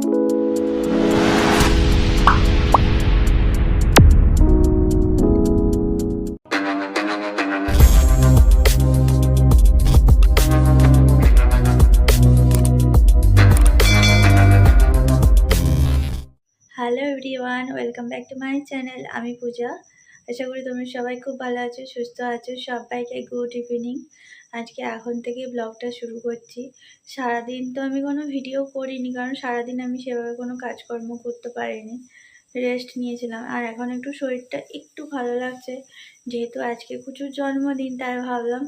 Hello everyone, welcome back to my channel. আমি পূজা। আশা করি তোমরা সবাই খুব ভালো আছো, সুস্থ আছো। সবাইকে গুড ইভিনিং। আজকে এখন থেকে ব্লগটা শুরু করছি। সারাদিন তো আমি কোনো ভিডিও করিনি, কারণ সারাদিন আমি সেভাবে কোনো কাজকর্ম করতে পারিনি, রেস্ট নিয়েছিলাম। আর এখন একটু শরীরটা একটু ভালো লাগছে, যেহেতু আজকে কুচুর জন্মদিন, তাই ভাবলাম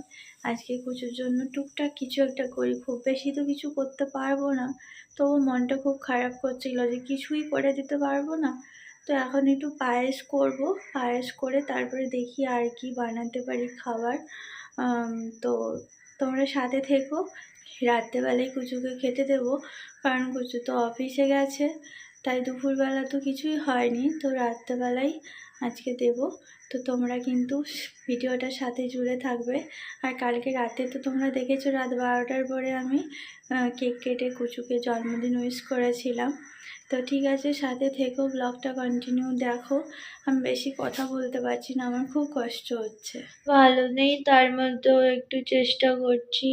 আজকে কুচুর জন্য টুকটাক কিছু একটা করি। খুব বেশি তো কিছু করতে পারবো না, তবু মনটা খুব খারাপ করছিল যে কিছুই করে দিতে পারবো না। তো এখন একটু পায়েস করব, পায়েস করে তারপরে দেখি আর কি বানাতে পারি খাবার। তো তোমরা সাথে থেকো। রাত্রেবেলায় কুচুকে খেতে দেবো, কারণ কুচু তো অফিসে গেছে, তাই দুপুরবেলা তো কিছুই হয়নি। তো রাত্রেবেলায় আজকে দেব। তো তোমরা কিন্তু ভিডিওটার সাথে জুড়ে থাকবে। আর কালকে রাতে তো তোমরা দেখেছো, রাত 12টার পরে আমি কেক কেটে কুচুকে জন্মদিন উইশ করেছিলাম। তো ঠিক আছে, সাথে থেকো, ব্লগটা কন্টিনিউ দেখো। আমি বেশি কথা বলতে পারছি না, আমার খুব কষ্ট হচ্ছে, ভালো নেই, তার মধ্যেও একটু চেষ্টা করছি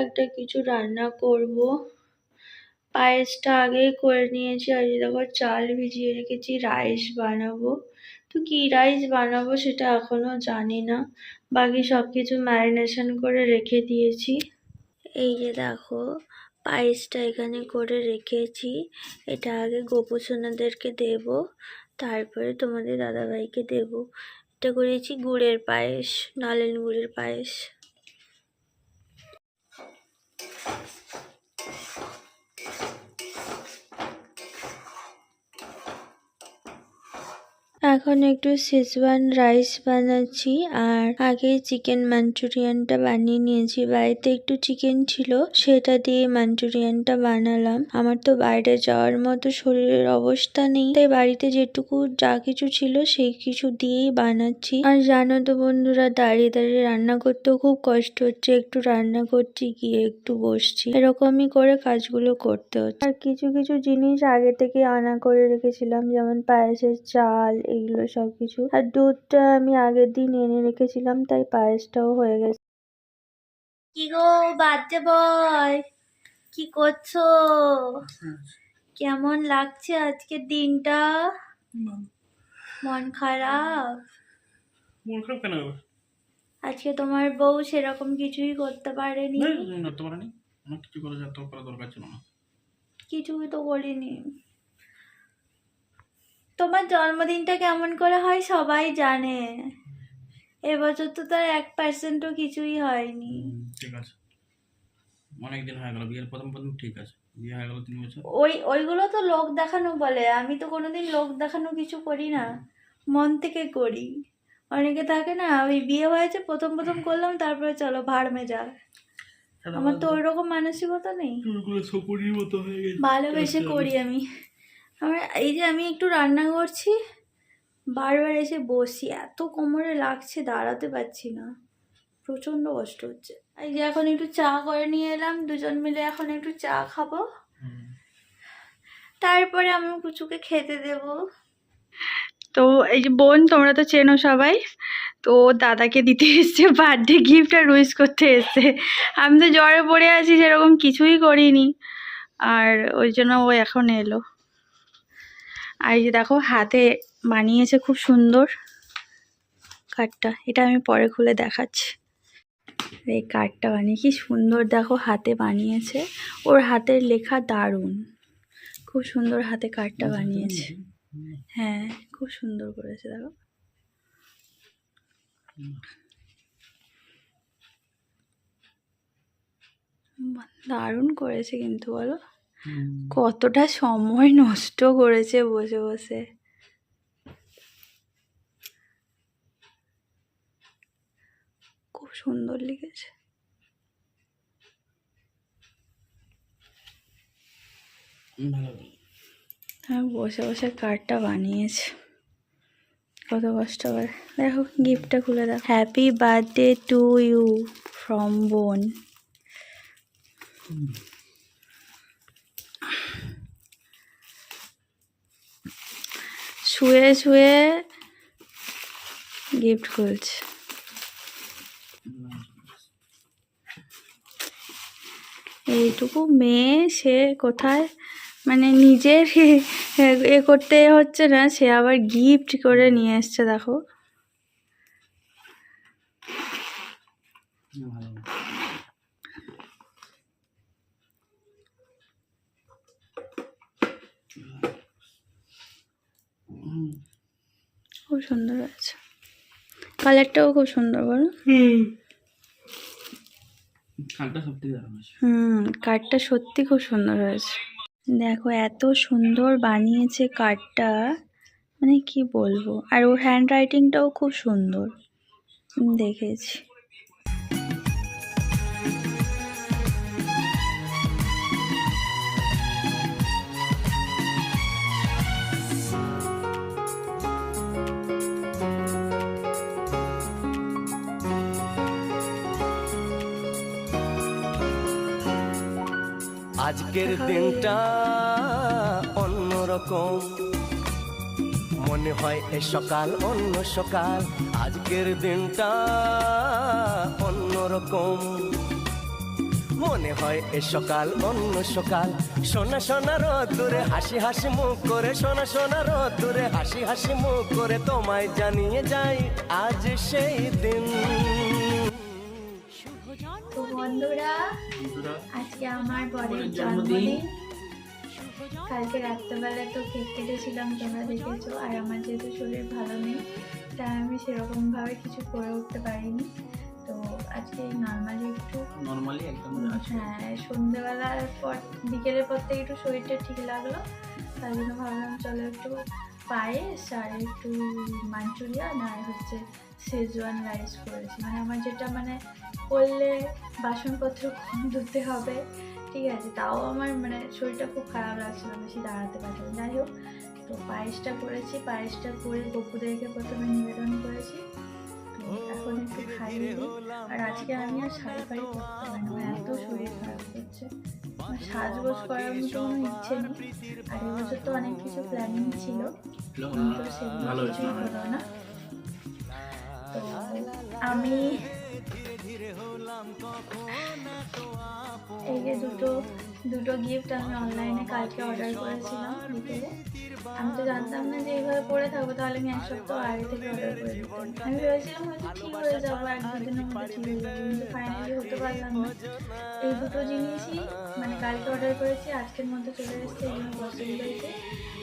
একটা কিছু রান্না করব। পায়েসটা আগেই করে নিয়েছি, আর দেখো চাল ভিজিয়ে রেখেছি, রাইস বানাবো। তো কি রাইস বানাবো সেটা এখনো জানি না, বাকি সব কিছু ম্যারিনেশন করে রেখে দিয়েছি। এই যে দেখো, পায়েসটা এখানে করে রেখেছি। এটা আগে গোপুসোনাদেরকে দেব, তারপরে তোমাদের দাদাভাইকে দেব। এটা করেছি গুড়ের পায়েস, নলেন গুড়ের পায়েস। এখন একটু শেজওয়ান রাইস বানাচ্ছি, আর আগে চিকেন মাঞ্চুরিয়ানটা বানিয়ে নিয়েছি। বাড়িতে একটু চিকেন ছিল, সেটা দিয়ে মাঞ্চুরিয়ানটা বানালাম। আমার তো বাইরে যাওয়ার মতো শরীরের অবস্থা নেই, তাই বাড়িতে যেটুকু যা কিছু ছিল সেই কিছু দিয়েই বানাচ্ছি। আর জানো তো বন্ধুরা, দাঁড়িয়ে দাঁড়িয়ে রান্না করতেও খুব কষ্ট হচ্ছে। একটু রান্না করছি, গিয়ে একটু বসছি, এরকমই করে কাজগুলো করতে হচ্ছে। আর কিছু কিছু জিনিস আগে থেকে আনা করে রেখেছিলাম, যেমন পায়েসের চাল, এগুলো সবকিছু। আর দুধটা আমি আগের দিন এনে রেখেছিলাম, তাই পায়েসটাও হয়ে গেছে। কি গো বাচ্চা বয়, কি করছো? কেমন লাগছে আজকের দিনটা? মন খারাপ? মন খারাপ কেন হবে? আজকে তোমার বউ সেরকম কিছুই করতে পারেনি। করতে পারেনি, আমার কিছু করা যেত, করা দরকার ছিল না। কিছুই তো করিনি। তোমার জন্মদিনটা কেমন করে হয় সবাই জানে, এবছর তো তার 1%ও কিছুই হয়নি। ঠিক আছে, অনেকদিন হয়ে গেল বিয়ের প্রথম প্রথম, ঠিক আছে, বিয়ে হয়ে গেল 3 বছর। ওইগুলো তো লোক দেখানো বলে, আমি তো কোনোদিন লোক দেখানো কিছু করি না, মন থেকে করি। অনেকে থাকে না, ওই বিয়ে হয়েছে প্রথম প্রথম করলাম, তারপরে চলো ভাড় মে যা। আমার তো ওইরকম মানসিকতা নেই, ভালোবেসে করি আমি। আমার এই যে আমি একটু রান্না করছি, বারবার এসে বসি, এত কোমরে লাগছে, দাঁড়াতে পারছি না, প্রচন্ড কষ্ট হচ্ছে। এই যে এখন একটু চা করে নিয়ে এলাম, দুজন মিলে এখন একটু চা খাবো, তারপরে আমি কুচুকে খেতে দেব। তো এই যে বোন, তোমরা তো চেনো সবাই, তো দাদাকে দিতে এসছে বার্থডে গিফট আর উইশ করতে এসছে। আমি তো জ্বরে পড়ে আছি, সেরকম কিছুই করিনি, আর ওই জন্য ও এখন এলো। আর এই যে দেখো, হাতে বানিয়েছে খুব সুন্দর কার্ডটা, এটা আমি পরে খুলে দেখাচ্ছি। এই কার্ডটা বানিয়ে কি সুন্দর, দেখো হাতে বানিয়েছে, ওর হাতের লেখা দারুণ, খুব সুন্দর হাতে কার্ডটা বানিয়েছে। হ্যাঁ, খুব সুন্দর করেছে, দেখো দারুণ করেছে। কিন্তু বলো, কতটা সময় নষ্ট করেছে বসে বসে। খুব সুন্দর লিখেছে। বসে বসে কার্ডটা বানিয়েছে, কত কষ্ট করে। দেখো গিফটটা খুলে দেখো, happy birthday to you from বোন। শুয়ে শুয়ে গিফট খুলছে। এইটুকু মেয়ে, সে কোথায় মানে নিজের করতে হচ্ছে না, সে আবার গিফট করে নিয়ে এসছে। দেখো খুব সুন্দর আছে, কালারটাও খুব সুন্দর, বলো? কার্ডটা সত্যি খুব সুন্দর হয়েছে। দেখো এত সুন্দর বানিয়েছে কার্ডটা, মানে কি বলবো। আর ওর হ্যান্ড রাইটিংটাও খুব সুন্দর, দেখেছি। আজকের দিনটা অন্যরকম, মনে হয় এ সকাল অন্য সকাল। আজকের দিনটা অন্যরকম, মনে হয় এ সকাল অন্য সকাল। সোনা সোনা রোদ্দুরে হাসি হাসি মুখ করে, সোনা সোনা রোদ্দুরে হাসি হাসি মুখ করে তোমায় জানিয়ে যাই আজ সেই দিন। তো বন্ধুরা, আজকে আমার বরের জন্মদিন। কালকে রাত্রেবেলা তো কেক কেটেছিলাম, তোমরা দেখেছো। আর আমার যেহেতু শরীর ভালো নেই, তাই আমি সেরকমভাবে কিছু করে উঠতে পারিনি। তো আজকে নর্মালি একদম হ্যাঁ, সন্ধ্যেবেলার পর বিকেলের পর থেকে একটু শরীরটা ঠিক লাগলো, তাই জন্য ভাবলাম চলো একটু পায়েস আর একটু মাঞ্চুরিয়ান আর হচ্ছে শেজওয়ান রাইস করেছি। মানে আমার যেটা মানে করলে বাসনপত্র কম ধুতে হবে, ঠিক আছে, তাও আমার মানে শরীরটা খুব খারাপ লাগছিল, বেশি দাঁড়াতে পারছিলাম। যাই হোক, তো পায়েসটা করেছি, পায়েসটা করে বকুদেরকে প্রথমে নিবেদন করেছি। তো এখন একটু খাইয়ে দিই। আর আজকে আমি আর শাড়ি ফাড়ি পরতে পারি না, আমার এত শরীর খারাপ করছে। আমার সাজগোজ করার মতো কোনো ইচ্ছে নেই। আর এবছর তো অনেক কিছু প্ল্যানিং ছিল, কিন্তু সেগুলো কিছুই হলো না। তো আমি এই যে দুটো গিফট আমি অনলাইনে কালকে অর্ডার করেছিলাম বিকেলে। আমি তো জানতাম না যে এইভাবে পরে থাকবো, তাহলে আমি এক সপ্তাহ আগে থেকে অর্ডার করে দিতাম। আমি ভেবেছিলাম হয়তো ঠিক হয়ে যাবো, এক দুদিনের মধ্যে ঠিক হয়ে যাবে, কিন্তু ফাইনালি হতে পারলাম না। এই দুটো জিনিসই মানে কালকে অর্ডার করেছি, আজকের মধ্যে চলে এসেছে, এই জন্য পছন্দ হয়েছে।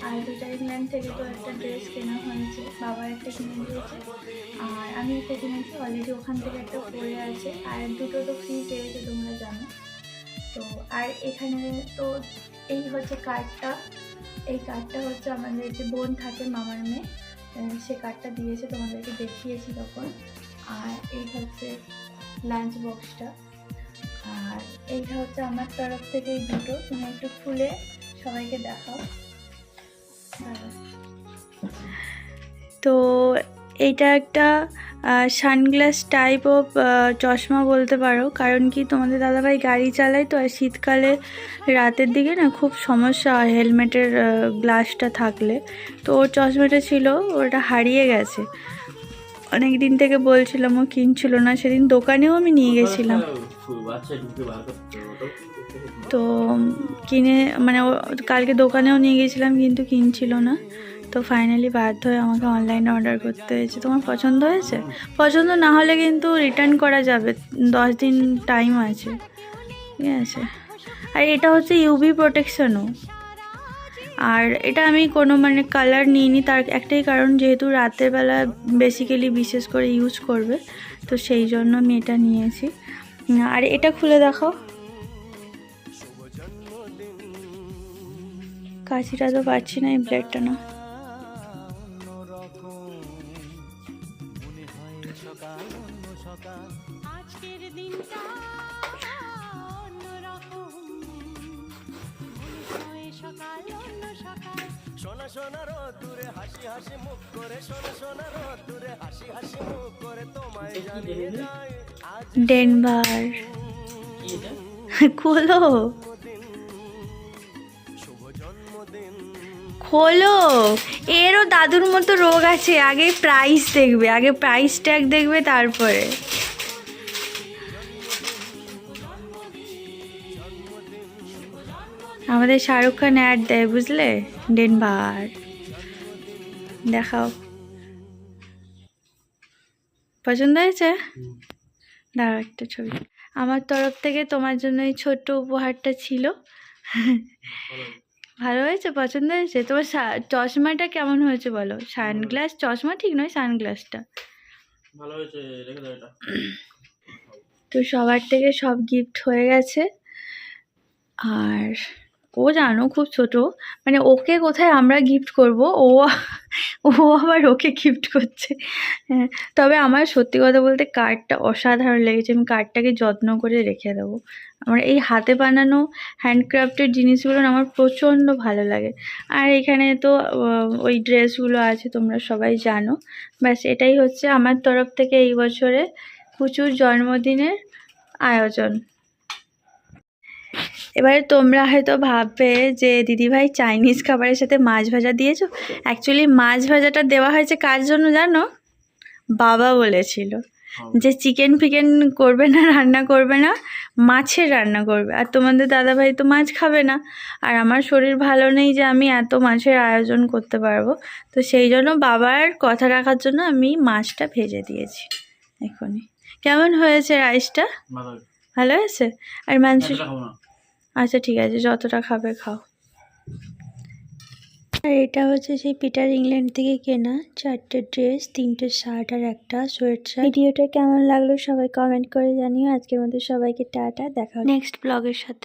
আর দুটা ইংল্যান্ড থেকে তো একটা ড্রেস কেনা হয়েছে, বাবা একটা কিনে দিয়েছে আর আমি একটা কিনেছি, অলরেডি ওখান থেকে একটা পরে আছে। আর দুটো তো ফ্রি পেয়েছে, তোমরা জানো। তো আর এখানে তো এই হচ্ছে কার্ডটা, এই কার্ডটা হচ্ছে আমাদের যে বোন থাকে, মামার মেয়ে, সে কার্ডটা দিয়েছে, তোমাদেরকে দেখিয়েছি তখন। আর এই হচ্ছে লাঞ্চ বক্সটা, আর এইটা হচ্ছে আমার তরফ থেকে এই দুটো। তুমি একটু খুলে সবাইকে দেখাও। তো এইটা একটা সানগ্লাস টাইপ অফ চশমা বলতে পারো, কারণ কি তোমাদের দাদাভাই গাড়ি চালায় তো, আর শীতকালে রাতের দিকে না খুব সমস্যা হয় হেলমেটের গ্লাসটা থাকলে। তো ওর চশমাটা ছিল, ওটা হারিয়ে গেছে। অনেক দিন থেকে বলছিলাম, ও কিনছিল না। সেদিন দোকানেও আমি নিয়ে গেছিলাম, তো কিনে মানে কালকে দোকানেও নিয়ে গেছিলাম, কিন্তু কিনছিল না। তো ফাইনালি বাধ্য হয়ে আমাকে অনলাইনে অর্ডার করতে হয়েছে। তোমার পছন্দ হয়েছে? পছন্দ না হলে কিন্তু রিটার্ন করা যাবে, 10 দিন টাইম আছে, ঠিক আছে। আর এটা হচ্ছে ইউভি প্রোটেকশনও। আর এটা আমি কোনো মানে কালার নিইনি, তার একটাই কারণ, যেহেতু রাতের বেলা বেসিক্যালি বিশেষ করে ইউজ করবে, তো সেই জন্য আমি এটা নিয়েছি। আর এটা খুলে দেখাও। কাছিটা তো পাচ্ছি না, এই ব্লেডটা না। সোনা সোনা রোদ্দুরে হাসি হাসি মুখ করে, সোনা সোনা রোদ্দুরে হাসি হাসি মুখ করে তোমায় জানিয়ে যাই আজ ডেনভার। খোলো। খোলো, এরও দাদুর মতো রোগ আছে, আগে প্রাইস দেখবে, আগে প্রাইস ট্যাগ দেখবে তারপরে। আমাদের শাহরুখ খান অ্যাড দেয় বুঝলে, ডেনভার দেখাও। পছন্দ হয়েছে? দাঁড়াও একটা ছবি। আমার তরফ থেকে তোমার জন্য এই ছোট্ট উপহারটা ছিল। ভালো হয়েছে? পছন্দ হয়েছে? তোমার চশমাটা কেমন হয়েছে বলো? সানগ্লাস, চশমা ঠিক নয়, সানগ্লাসটা ভালো হয়েছে, রেখে দাও এটা। তো সবার থেকে সব গিফট হয়ে গেছে। আর ও জানো খুব ছোট, মানে ওকে কোথায় আমরা গিফট করব, ও আবার ওকে গিফট করছে। হ্যাঁ, তবে আমার সত্যি কথা বলতে কার্ডটা অসাধারণ লেগেছে, আমি কার্ডটাকে যত্ন করে রেখে দেবো। আমার এই হাতে বানানো হ্যান্ডক্রাফটের জিনিসগুলো না আমার প্রচণ্ড ভালো লাগে। আর এখানে তো ওই ড্রেসগুলো আছে, তোমরা সবাই জানো। ব্যাস এটাই হচ্ছে আমার তরফ থেকে এই বছরে পুচুর জন্মদিনের আয়োজন। এবারে তোমরা হয়তো ভাববে যে দিদিভাই চাইনিজ খাবারের সাথে মাছ ভাজা দিয়েছো। অ্যাকচুয়ালি মাছ ভাজাটা দেওয়া হয়েছে কার জন্য জানো? বাবা বলেছিল যে চিকেন ফিকেন করবে না, রান্না করবে না, মাছের রান্না করবে। আর তোমাদের দাদাভাই তো মাছ খাবে না, আর আমার শরীর ভালো নেই যে আমি এত মাছের আয়োজন করতে পারবো। তো সেই জন্য বাবার কথা রাখার জন্য আমি মাছটা ভেজে দিয়েছি। এখনই কেমন হয়েছে রাইসটা? ভালো হয়েছে? আর মাংস? আচ্ছা ঠিক আছে, যতটা খাবে খাও। আর এটা হচ্ছে সেই পিটার ইংল্যান্ড থেকে কেনা 4টে ড্রেস, 3টে শার্ট আর একটা সোয়েট শার্ট। ভিডিওটা কেমন লাগলো সবাই কমেন্ট করে জানিও। আজকের মধ্যে সবাইকে টাটা, দেখা নেক্সট ব্লগের সাথে।